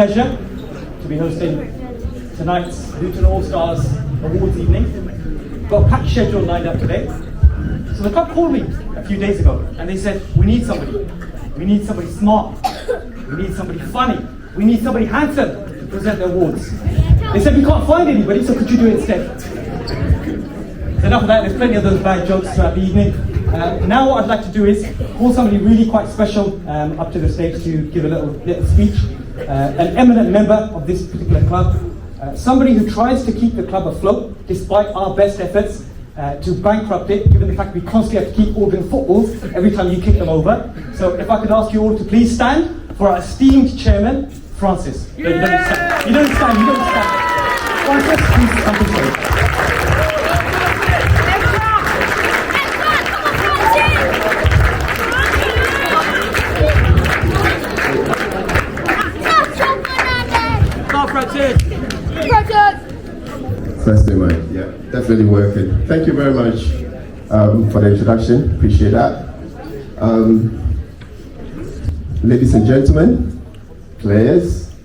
pleasure to be hosting tonight's Luton Allstars Awards evening. Got a packed schedule lined up today. So the club called me a few days ago and they said, we need somebody. We need somebody smart. We need somebody funny. We need somebody handsome to present the awards. They said, we can't find anybody, so could you do it instead? So enough of that, there's plenty of those bad jokes throughout the evening. Now what I'd like to do is call somebody really quite special up to the stage to give a little speech. An eminent member of this particular club. Somebody who tries to keep the club afloat despite our best efforts to bankrupt it, given the fact we constantly have to keep ordering footballs every time you kick them over. So if I could ask you all to please stand for our esteemed chairman, Francis. Yeah. You don't stand. You don't stand. You don't stand. Francis, please come to the stage. First day, mate. Yeah, definitely working. Thank you very much for the introduction. Appreciate that. Ladies and gentlemen, players,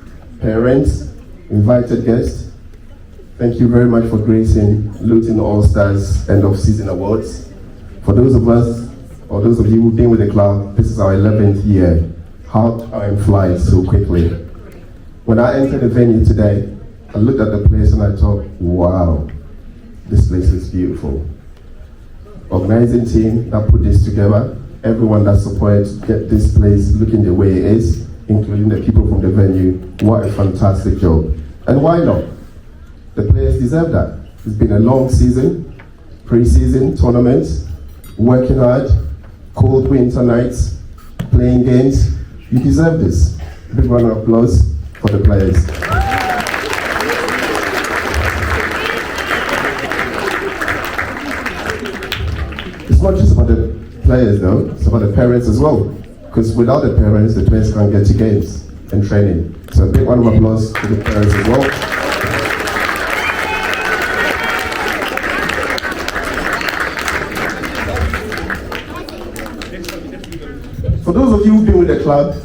parents, invited guests, thank you very much for gracing Luton Allstars End of Season Awards. For those of us, or those of you who've been with the club, this is our 11th year. How time flies so quickly. When I entered the venue today, I looked at the place and I thought, wow, this place is beautiful. Organizing team that put this together, everyone that supported to get this place looking the way it is, including the people from the venue, what a fantastic job. And why not? The players deserve that. It's been a long season, pre-season, tournaments, working hard, cold winter nights, playing games. You deserve this. Big round of applause for the players. It's not just about the players though, it's about the parents as well. Because without the parents, the players can't get to games and training. So a big round of applause to the parents as well. For those of you who've been with the club,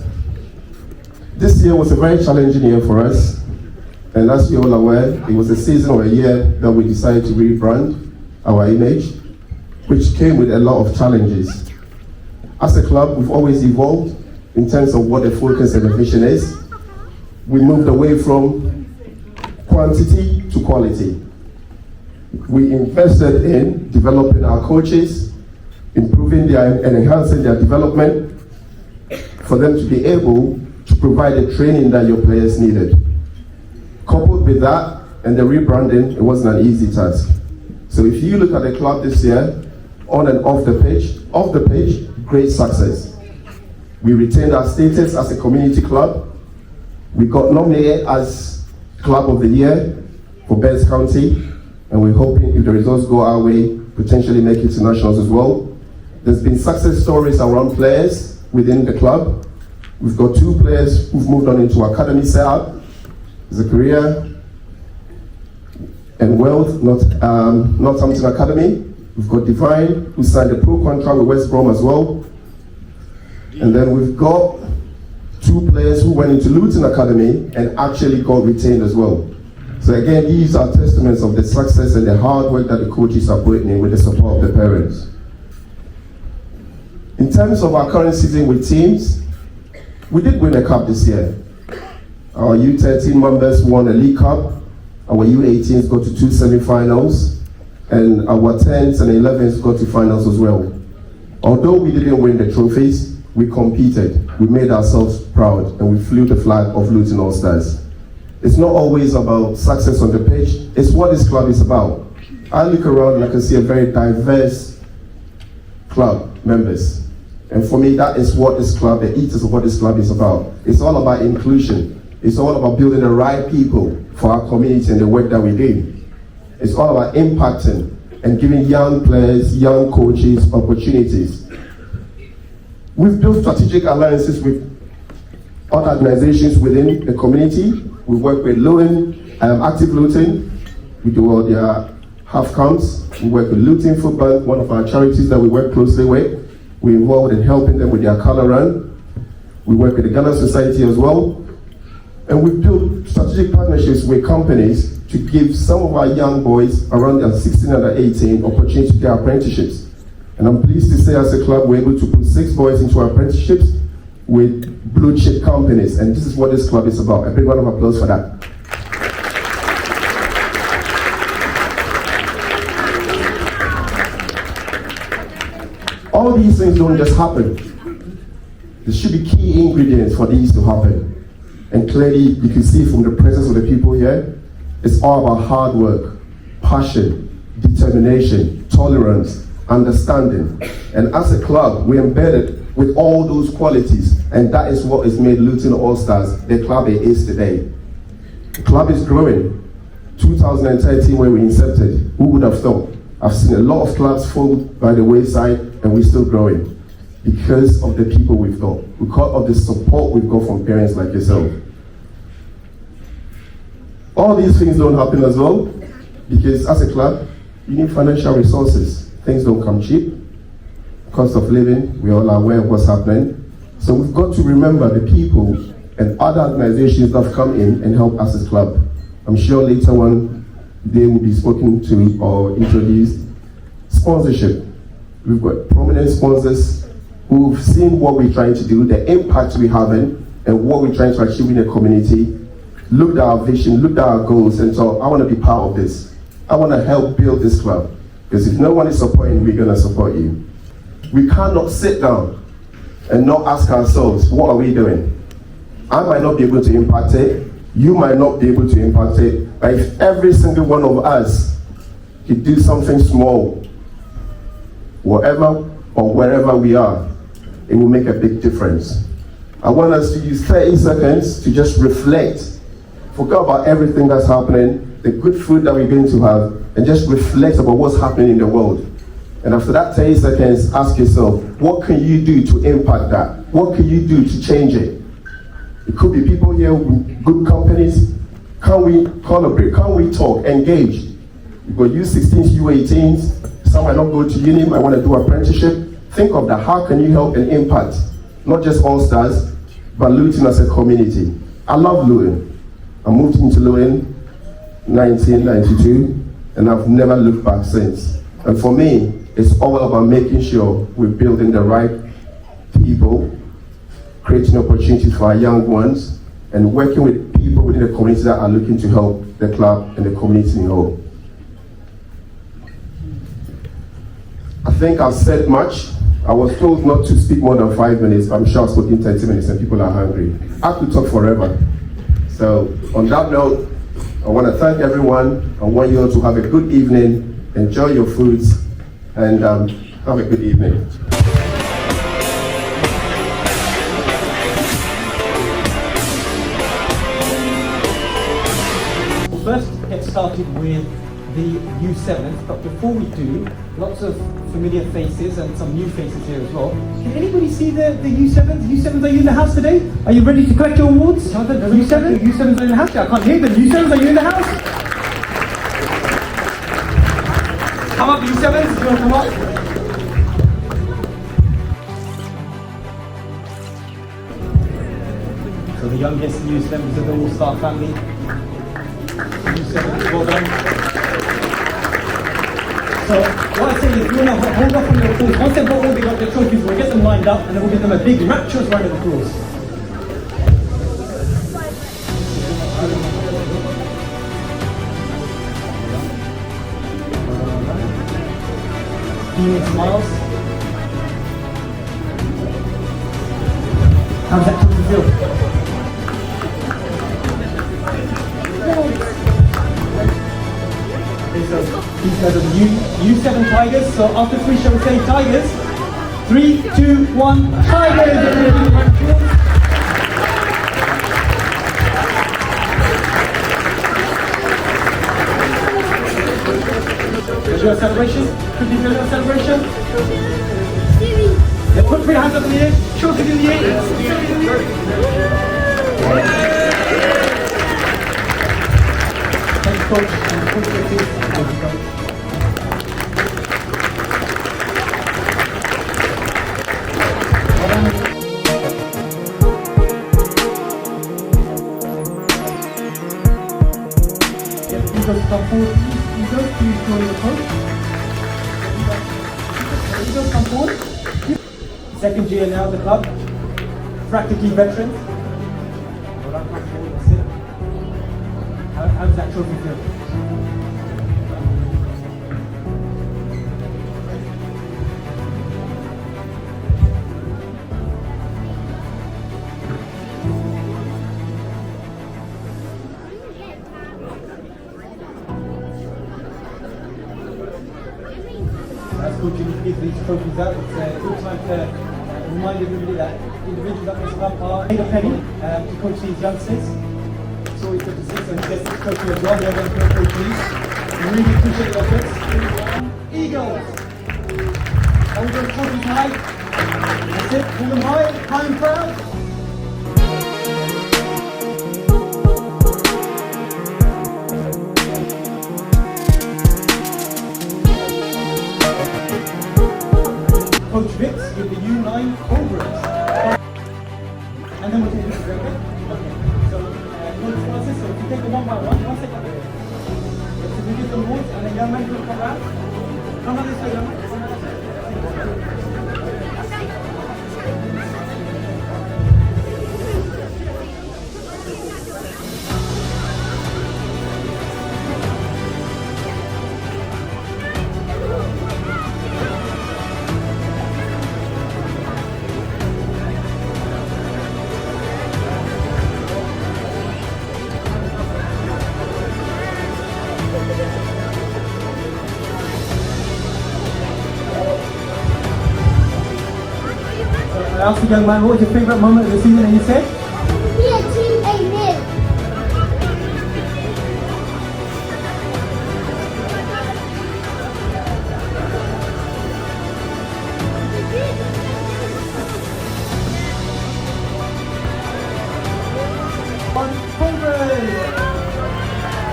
this year was a very challenging year for us. And as you're all aware, it was a season or a year that we decided to rebrand our image, which came with a lot of challenges. As a club, we've always evolved in terms of what the focus and the vision is. We moved away from quantity to quality. We invested in developing our coaches, improving and enhancing their development for them to be able to provide the training that your players needed. Coupled with that and the rebranding, it wasn't an easy task. So if you look at the club this year, on and off the pitch, great success. We retained our status as a community club. We got nominated as Club of the Year for Best County, and we're hoping if the results go our way, potentially make it to nationals as well. There's been success stories around players within the club. We've got 2 players who've moved on into academy setup, Zakaria and Wealth, Northampton Academy. We've got Divine, who signed a pro contract with West Brom as well. And then we've got 2 players who went into Luton Academy and actually got retained as well. So again, these are testaments of the success and the hard work that the coaches are putting in with the support of the parents. In terms of our current season with teams, we did win a cup this year. Our U13 members won a League Cup. Our U18s got to 2 semi-finals. And our 10s and 11s got to finals as well. Although we didn't win the trophies, we competed. We made ourselves proud and we flew the flag of Luton Allstars. It's not always about success on the pitch, it's what this club is about. I look around and I can see a very diverse club members. And for me, that is what this club, the ethos of what this club is about. It's all about inclusion. It's all about building the right people for our community and the work that we do. It's all about impacting and giving young players, young coaches opportunities. We've built strategic alliances with other organizations within the community. We work with Luton, Active Luton. We do all their half camps. We work with Luton Football, one of our charities that we work closely with. We're involved in helping them with their colour run. We work with the Ghana Society as well. And we've built strategic partnerships with companies to give some of our young boys around 16 and 18 opportunity to get apprenticeships. And I'm pleased to say as a club we're able to put 6 boys into apprenticeships with blue chip companies. And this is what this club is about. A big round of applause for that. All these things don't just happen. There should be key ingredients for these to happen. And clearly, you can see from the presence of the people here, it's all about hard work, passion, determination, tolerance, understanding. And as a club, we're embedded with all those qualities. And that is what has made Luton Allstars the club it is today. The club is growing. 2013, when we incepted, who would have thought? I've seen a lot of clubs fall by the wayside, and we're still growing because of the people we've got, because of the support we've got from parents like yourself. All these things don't happen as well because as a club, you need financial resources. Things don't come cheap. Cost of living, we all are aware of what's happening. So we've got to remember the people and other organizations that have come in and helped us as a club. I'm sure later on they will be spoken to or introduced. Sponsorship. We've got prominent sponsors who've seen what we're trying to do, the impact we're having, and what we're trying to achieve in the community, looked at our vision, looked at our goals, and so I want to be part of this. I want to help build this club. Because if no one is supporting, we're going to support you. We cannot sit down and not ask ourselves, what are we doing? I might not be able to impact it, you might not be able to impact it, but if every single one of us could do something small, whatever or wherever we are, it will make a big difference. I want us to use 30 seconds to just reflect, forget about everything that's happening, the good food that we're going to have, and just reflect about what's happening in the world. And after that 30 seconds, ask yourself, what can you do to impact that? What can you do to change it? It could be people here with good companies. Can we collaborate? Can we talk, engage? We've got U16s, U18s. Some might not go to uni, might want to do apprenticeship. Think of that. How can you help and impact? Not just Allstars, but Luton as a community. I love Luton. I moved into Luton 1992, and I've never looked back since. And for me, it's all about making sure we're building the right people, creating opportunities for our young ones, and working with people within the community that are looking to help the club and the community in whole. I think I've said much. I was told not to speak more than 5 minutes, but I'm sure I've spoken 30 minutes and people are hungry. I could talk forever. So on that note, I want to thank everyone. I want you all to have a good evening, enjoy your foods, and have a good evening. We'll first get started with the U7s, but before we do, lots of familiar faces and some new faces here as well. Can anybody see the U7s? U7s, are you in the house today? Are you ready to collect your awards? Jonathan, U7s? U7s are in the house? I can't hear them. U7s, are you in the house? Come up, U7s, if you want to come up. So the youngest newest members of the All-Star family. U7s, well done. So what I say is, you want to hold off on your applause. Once they've got all their trophies, we'll get them lined up and then we'll give them a big rapturous round of applause. Beaming smiles. How does that trophy feel? So these guys are the U7 Tigers. So after 3, shall we say Tigers? 3, 2, 1, Tigers! Is there a celebration? Could you do a celebration? Yeah, put your hands up in the air. Show it in the air. Thanks, coach. Thank you, coach. Eagles to come forward. Please, Eagles, please join the coach. Eagles come forward. Second year now at the club. Practically veterans. Well, I'm come forward and sit. How does that trophy feel? As coaching gives these trophies out, it's a good time to remind everybody that individuals at this club are made a penny to coach these youngsters. It's always good to see, so he gets this trophy as well. They're going to coach these. We really appreciate the efforts. Eagles! Hold those trophies high. That's it, hold them high and proud. Coach Vitz with the U9 Cobras. And then we'll take this break. Okay. So, Coach Francis, so if you take them one by one second. So we give them awards and the young man will come around. Come on this way, young man. Come on this way. I asked the young man, what was your favourite moment of the season, and he said? Be a team, amen. Cobras!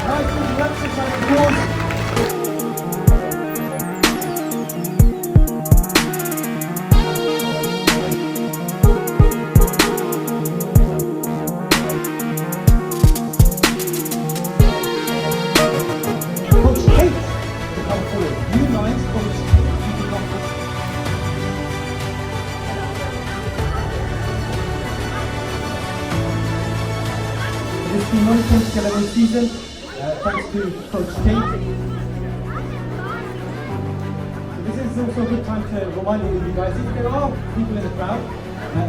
Nice big lapses like applause. This team only came together this season, thanks to Coach Kate. So this is also a good time to remind all of you guys, if there are people in the crowd,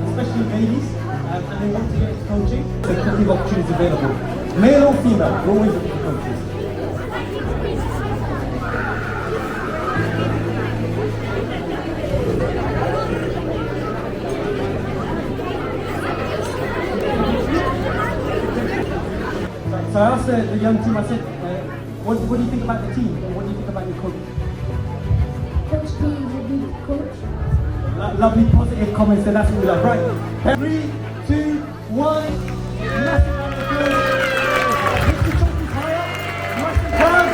especially ladies, and they want to get into coaching, there's plenty of opportunities available. Male or female, we're always looking for coaches. So I asked the young team, I said, what do you think about the team? And what do you think about your coach? Coach P is a good coach. Lovely positive comments, and that's what we love. Right. 3, 2, 1. Massive round of applause. Lift the trophies higher. Nice and proud.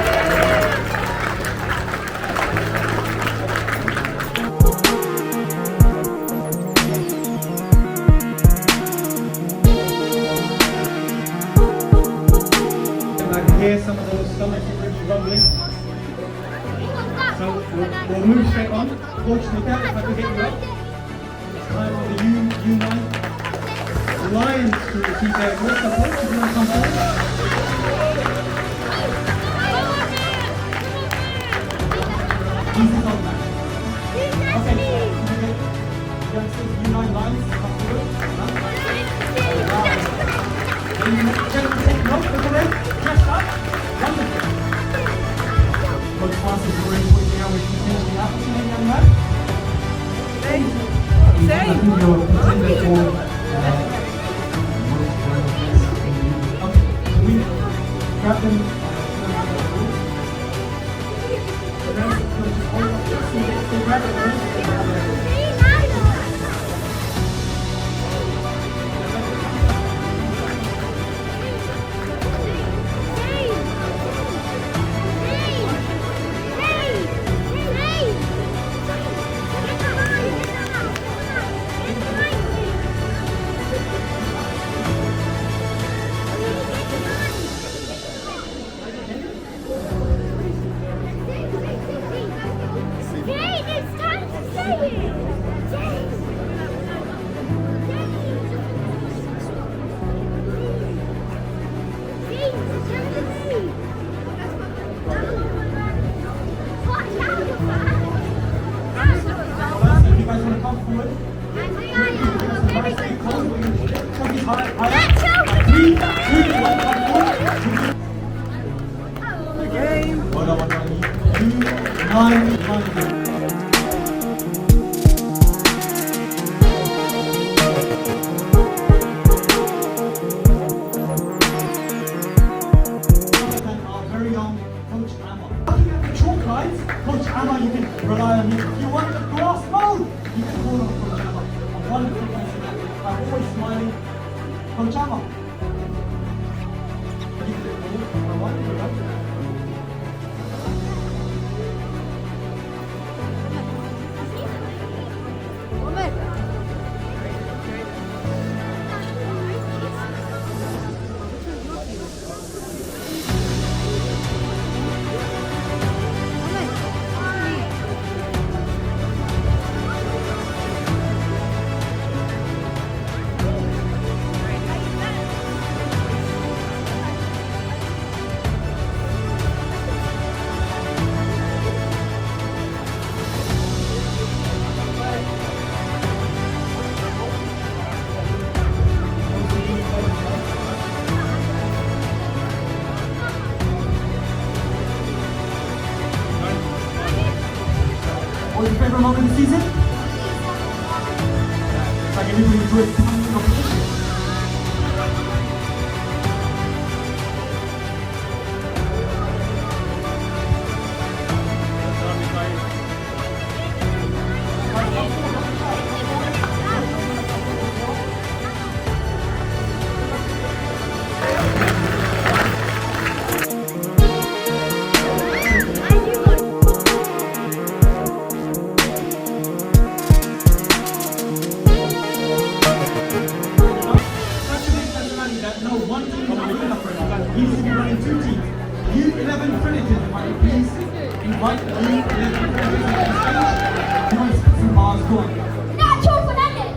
I can hear some of those stomachs rumbling. So we'll move straight on. Coach Nika, if I could get you up. It's time for the U9 Lions to receive their awards. So coach, if you want to come forward. Easy on that. Okay, youngsters, U9 Lions, come forward. Gentlemen, take note, look at them. Dressed up. Wonderful. Coach Francis is already pointing out which is the happening, young man. I think you're contender for okay, we grab them. Grab it. Well done, well done. 2-9-9. Our very own Coach Amma. Looking at the chalk lines, Coach Amma, you can rely on him. If you want the grass mode, you can call on Coach Amma. I'm wonderful person that I'm always smiling. Coach Amma. Give it a call. All right. What was your favourite moment of the season? It's like everybody enjoyed the competition. He needs to be running 2 teams. U11 Predators, if I could please invite the U11 Predators on the stage. Who wants to put some bars going? Nacho Fernandez!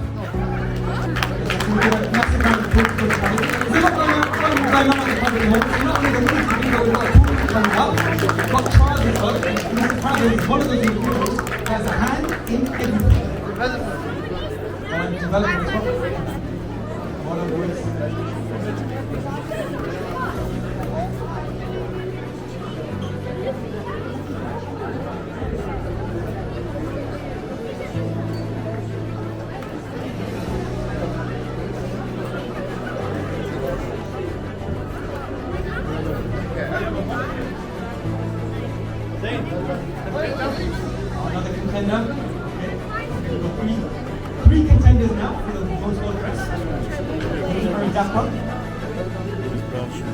We'll do a massive round of applause for Coach Danny. Is it not going on at the public hall? It's not only the music video, we've got a tournament coming up. We've got Charles as well. Mr. Crowder is one of those individuals that has a hand in everything. Development as well. One of boys. Another contender. Okay. Three contenders now for the most well dressed. Very dapper.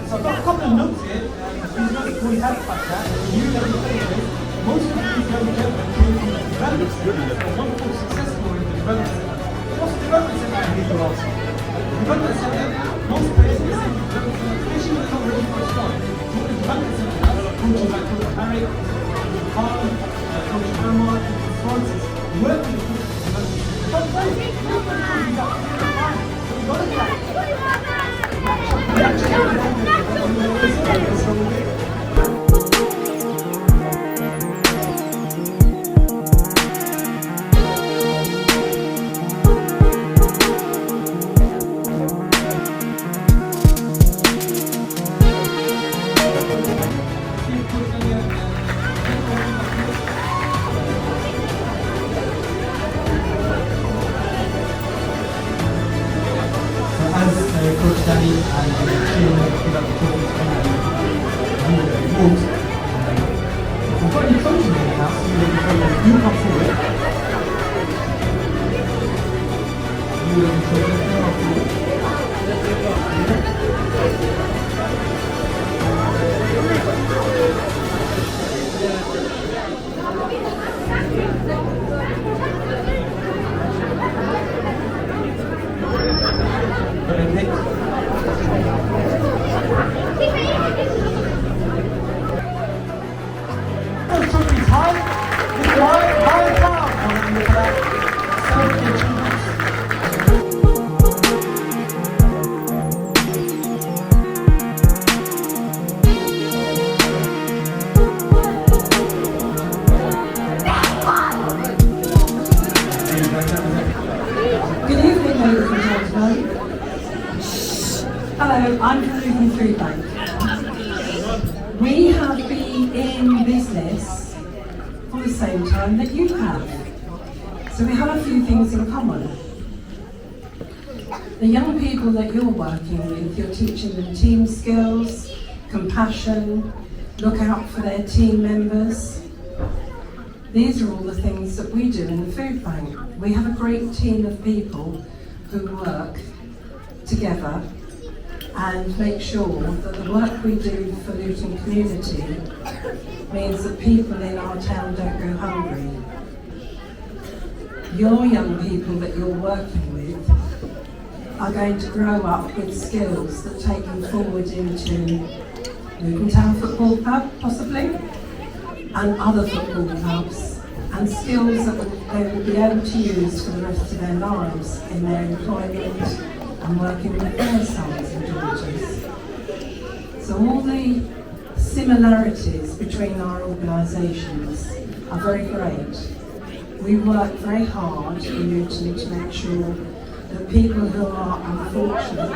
So I've got a couple of notes here. These notes we have like that. Most of these young gentlemen came from the development center. A wonderful success story in the development center. What's the development center I hear you ask? The development center, most players in the development center, especially when they're not ready for a squad. What the development center has, coaches like Coach Harry, Coach Omar, Francis, work with the coaches in the development center. But first, we've got to Coach Danny and the chairman of the tournament rules. We've got any coaches in the house, so you do come forward. You will be coaches, come forward. Good evening, ladies and gentlemen. Hello, I'm from Luton Allstars. We have been same time that you have. So we have a few things in common. The young people that you're working with, you're teaching them team skills, compassion, look out for their team members. These are all the things that we do in the food bank. We have a great team of people who work together and make sure that the work we do for Luton community means that people in our town don't go hungry. Your young people that you're working with are going to grow up with skills that take them forward into Luton Town Football Club, possibly, and other football clubs, and skills that they will be able to use for the rest of their lives in their employment and working with their sons and daughters. So all the similarities between our organisations are very great. We work very hard in Luton to make sure that people who are unfortunate,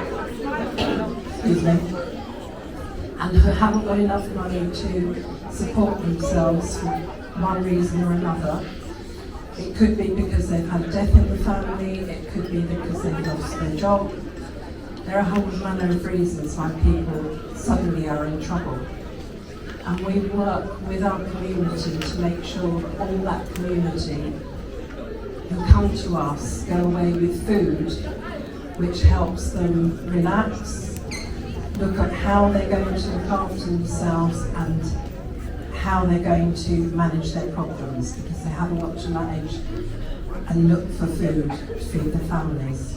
and who haven't got enough money to support themselves for one reason or another. It could be because they've had death in the family, it could be because they've lost their job. There are a whole manner of reasons why people suddenly are in trouble. And we work with our community to make sure that all that community who come to us go away with food which helps them relax, look at how they're going to look after themselves and how they're going to manage their problems, because they haven't got to manage and look for food to feed their families.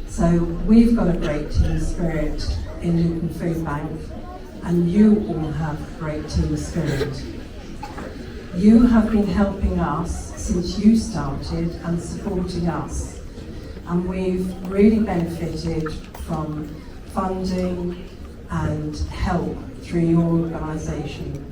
So we've got a great team spirit in Luton Food Bank, and you all have great team spirit. You have been helping us since you started and supporting us, and we've really benefited from funding and help through your organisation.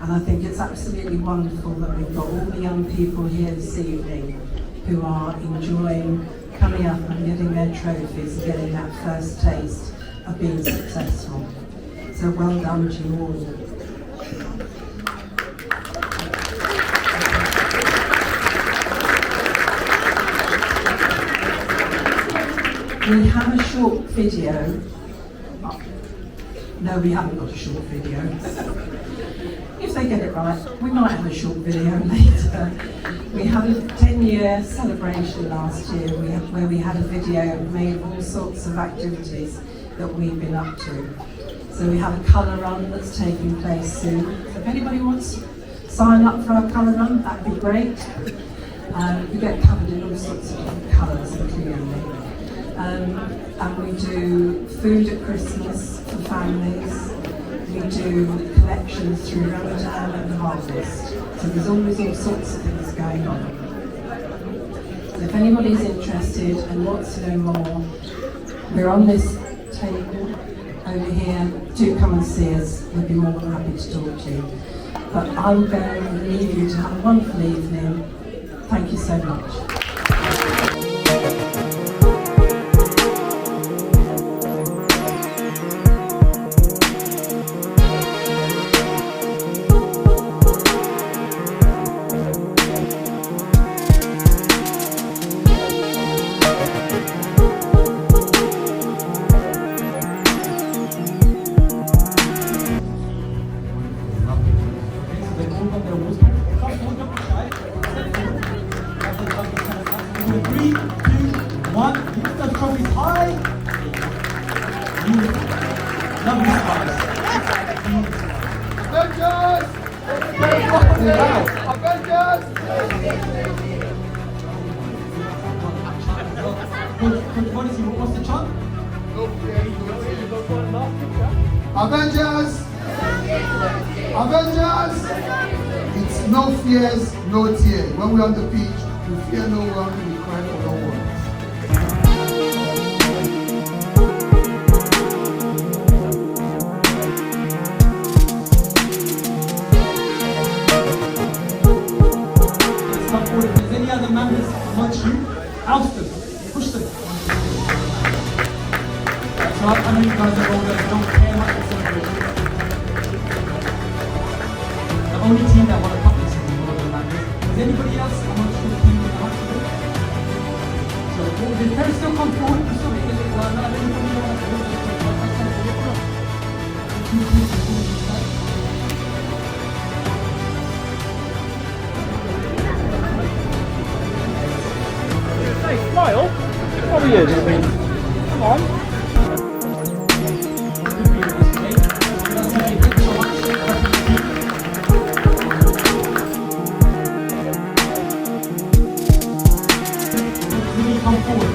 And I think it's absolutely wonderful that we've got all the young people here this evening who are enjoying coming up and getting their trophies and getting that first taste of being successful. So well done to you all. We have a short video. No, we haven't got a short video. If they get it right, we might have a short video later. We had a 10-year celebration last year where we had a video made all sorts of activities that we've been up to. So we have a colour run that's taking place soon. So if anybody wants to sign up for our colour run, that'd be great. We get covered in all sorts of different colours, including and we do food at Christmas for families. We do collections through Ramadan and Harvest. So there's always all sorts of things going on. So if anybody's interested and wants to know more, we're on this table over here. Do come and see us. We'd be more than happy to talk to you. But I will go and leave you to have a wonderful evening. Thank you so much. Three, two, one. Lift those trophies high. Lovely stars. Avengers! Avengers! Coach Body's, what's the chant? Avengers! Avengers! It's no fears, no tear. When we're on the pitch, we fear no one, we cry for no one. Let's come forward. If there's any other members amongst you, oust them, push them. So I know you guys are older, you don't care much for celebration. The only team that won a cup this season was did. Come on. Come forward.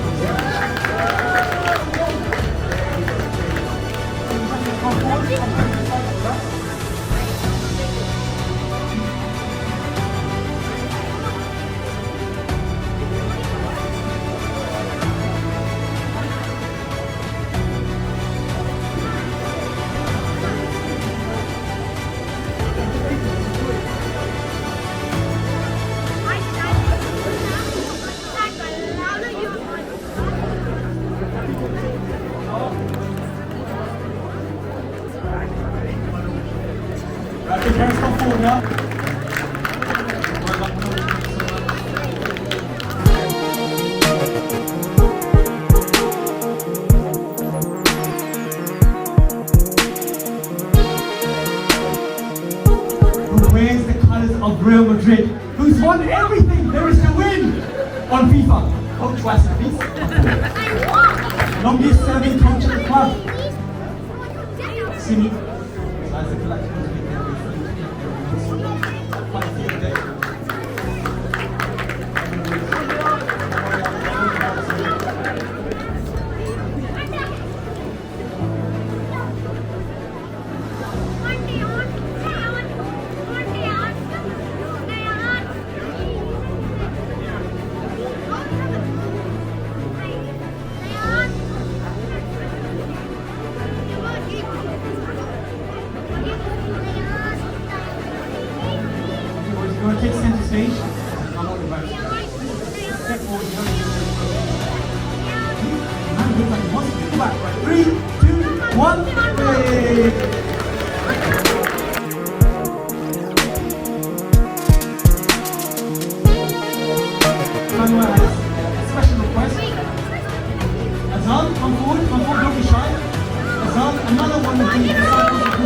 Right, your parents come forward now. Who wears the colours of Real Madrid, who's won everything there is to win on FIFA. Coach Wasser, please. Longest serving coach at the club. Simi. As a collective. You want to take center stage? I'm on the back. Step forward. Man, look like he wants to go back. Right. 3, 2, 1. Hey. Manuel has a special request. Azal, come forward, don't be shy. Azal, another one of the disciples of the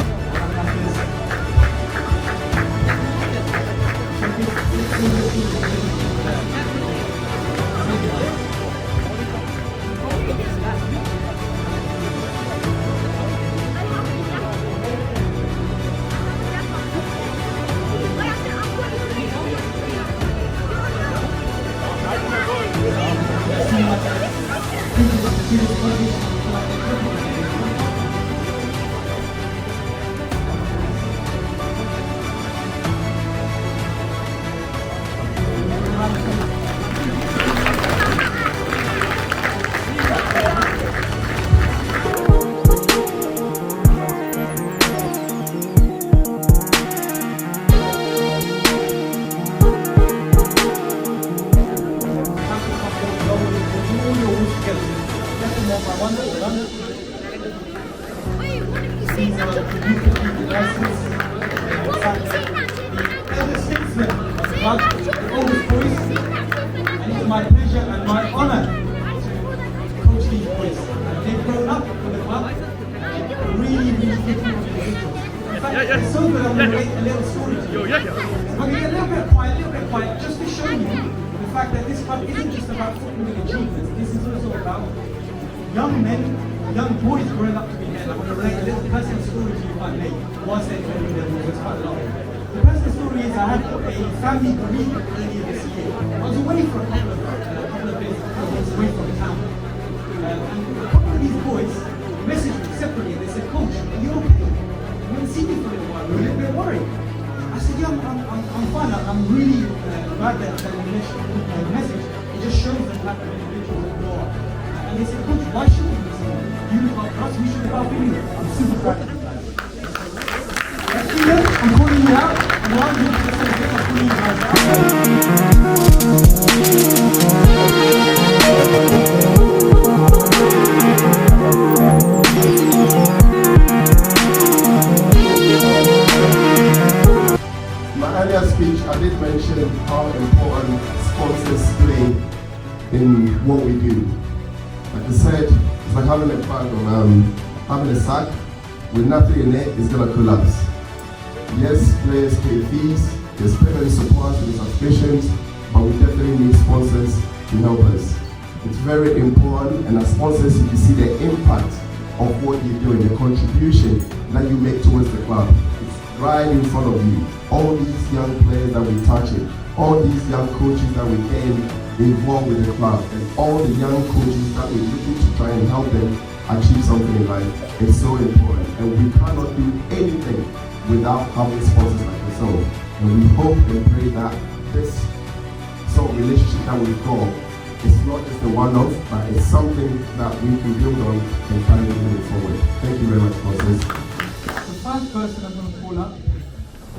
my pleasure and my honor to coach these boys. They've grown up with the club. Really good individuals. In fact, it's so good I'm going to relate a little story to you. I'm going to get a little bit quiet, just to show you the fact that this club isn't just about footballing achievements. This is also about young men, young boys growing up to be men. I'm going to relate a little personal story to you if I may, whilst they're training their boys. It's quite a lot. The personal story is I had a family bereavement earlier this year. I was away for a couple of days away from town. And a couple of these boys messaged me separately and they said, "Coach, are you okay? You haven't seen me for a little while. We're a little bit worried." I said, "Yeah, I'm fine. I'm really glad that the message, it just shows the type of individuals that you are." And they said, "Coach, why shouldn't we listen? You look after us, we should look after you." I'm super proud of you guys. I'm calling you out. And while you're just going to get my calling you guys out. My earlier speech, I did mention how important sponsors play in what we do. Like I said, it's like having a bag of having a sack with nothing in it is gonna collapse. Yes, players pay fees, there's payment supports with subscriptions, but we definitely need sponsors to help us. It's very important, and as sponsors, you see the impact of what you're doing, the contribution that you make towards the club. It's right in front of you. All these young players that we're touching, all these young coaches that we're getting involved with the club, and all the young coaches that we're looking to try and help them achieve something in life is so important. And we cannot do anything without having sponsors like yourself. And we hope and pray that this sort of relationship that we've got is not just a one-off, but it's something that we can build on and carry moving forward. Thank you very much, sponsors. The first person I'm going to call up,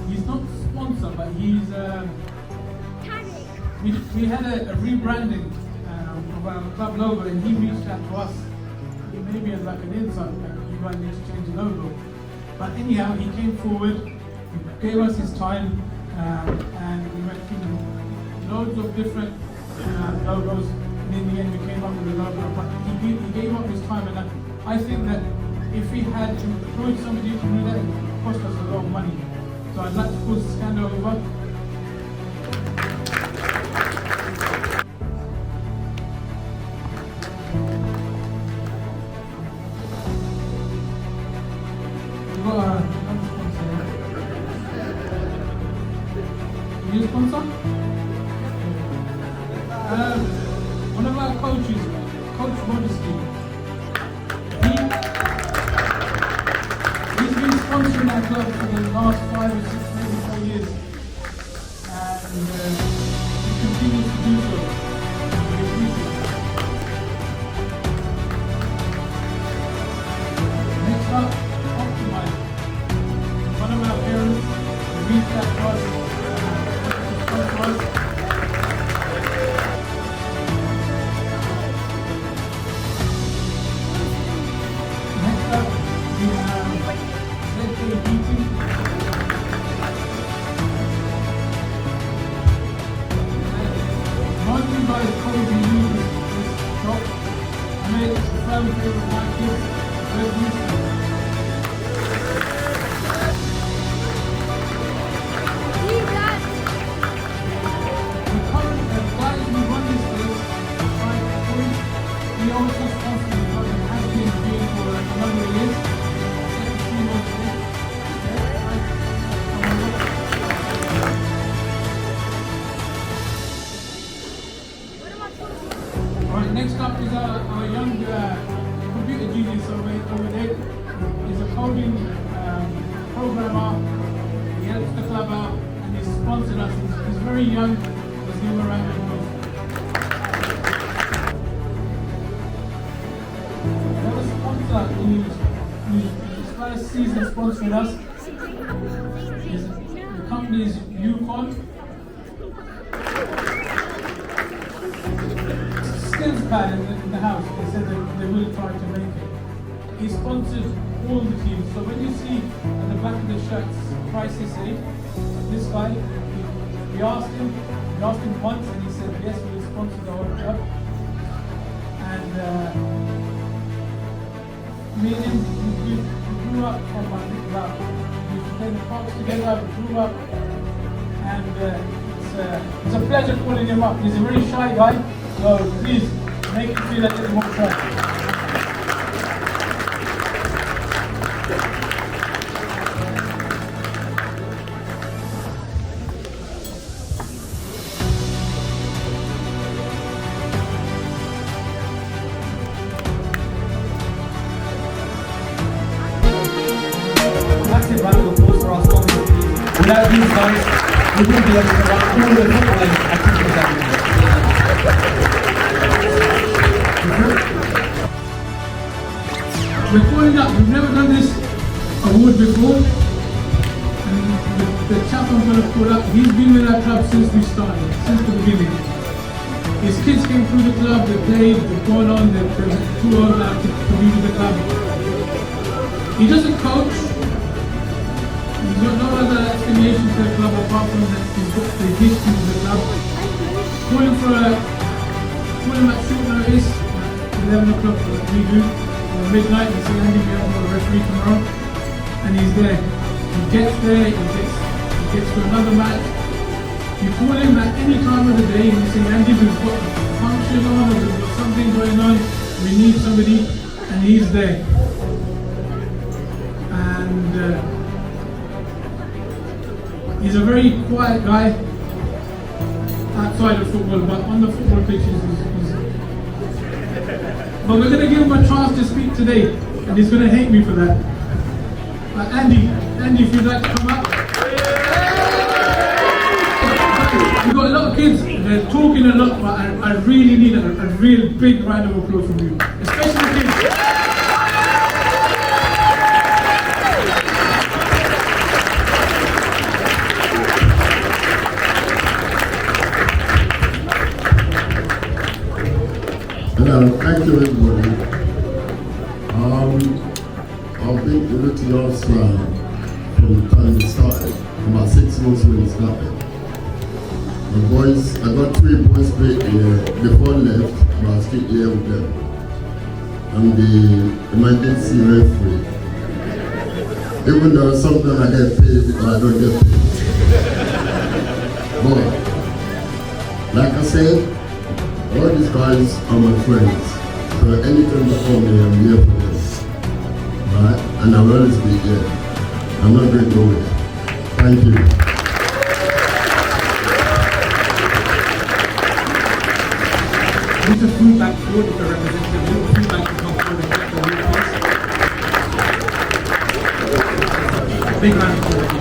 he's not sponsor, but he's we had a rebranding of our club logo, and he reached out to us maybe as like an insight, like you guys need to change the logo. But anyhow, he came forward, he gave us his time, and we went through loads of different logos, and in the end we came up with a logo. But he gave up his time, and I think that if we had employed somebody to do that, it would cost us a lot of money. So I'd like to put the scandal over. We've got another sponsor here. New sponsor? One of our coaches, Coach Modesty, he's been sponsoring our club for the last 5 or 6, maybe 4 years, and he continues to do so. We appreciate it. Next up, Optimize. One of our parents reached out to us to sponsor us. Next up, we have ZK Beauty. Most of you guys probably use this shop. I made it a family favorite of my kids. Red Beauty. He also sponsored the club and has been doing for a number of years. Alright, next up is our young computer genius over there. He's a coding programmer. He helps the club out and he's sponsored us. He's very young. Let's give him a round of applause. Who's first season sponsoring us is the company's Yukon. Skills pad in the house, they said they will try to make it. He sponsored all the teams, so when you see at the back of the shirts, Crisis Aid, this guy, we asked him once and he said yes, we will sponsor the whole club. And me and him, we grew up from we played the parks together, we grew up, and it's a pleasure calling him up. He's a very shy guy, so please make him feel a little more shy. Massive round of applause for our sponsors. Without these guys, we wouldn't be able to run all the footballing activities that we do. We're calling up, we've never done this award before. And the chap I'm going to call up, he's been with our club since we started, since the beginning. His kids came through the club, they played, they've gone on, they're too old now to be with the club. He doesn't coach. He's got no other affiliation to the club apart from that he's got the history of the club. Call him at short notice, at 11 o'clock like we do, or midnight, and say, Andy, we have a referee tomorrow, and he's there. He gets there, he gets to another match. You call him at any time of the day and you say, Andy, we've got a function on, or we've got something going on, we need somebody, and he's there. And he's a very quiet guy outside of football, but on the football pitch but we're going to give him a chance to speak today, and he's going to hate me for that. Andy, if you'd like to come up. We've got a lot of kids, they're talking a lot, but I really need a real big round of applause from you, especially the kids. Thank you, everybody. I've been to Luton Allstars from the time it started, about 6 months when it started. The boys, I got 3 boys played here before I left, but I stayed here with them. I'm the emergency referee. Even though sometimes I get paid, I don't get paid. But, like I said, all these guys are my friends. So anytime they call me, I'm here for them. Right? And I'll always be here. I'm not going nowhere. Thank you. Mr. Feedback Ford, the representative, will feedback to come forward and get the request. Big round of applause.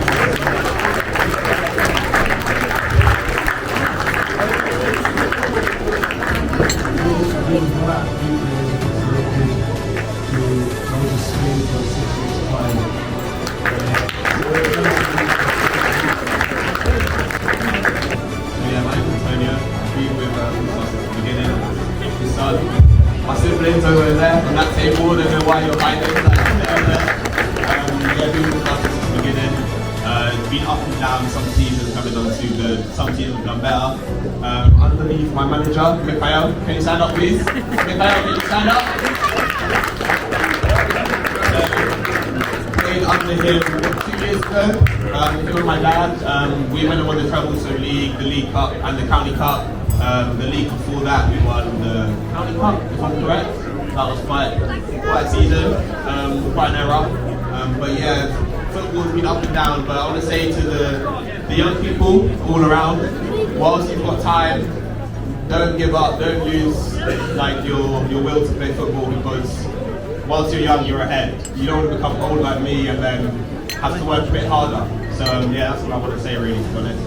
My siblings over there on that table, they know why you're hiding. Like, been with us since the beginning. It's been up and down. Some seasons haven't done too good. Some seasons have done better. Underneath my manager, Mikhail, can you stand up, please? Mikhail, can you stand up? Played under him 2 years ago. Him and my dad. We went and won the Treble League, the League Cup, and the County Cup. The league before that, we won the County Cup, if I'm correct. That was quite a season, quite an era. But yeah, football's been up and down. But I want to say to the young people all around, whilst you've got time, don't give up, don't lose like your will to play football, because whilst you're young, you're ahead. You don't want to become old like me and then have to work a bit harder. So yeah, that's what I want to say really, to be honest.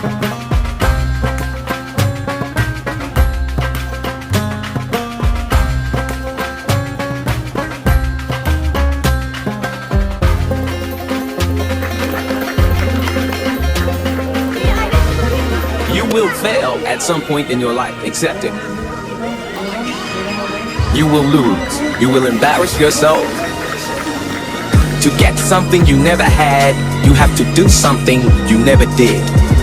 You will fail at some point in your life, accept it. You will lose, you will embarrass yourself. To get something you never had, you have to do something you never did.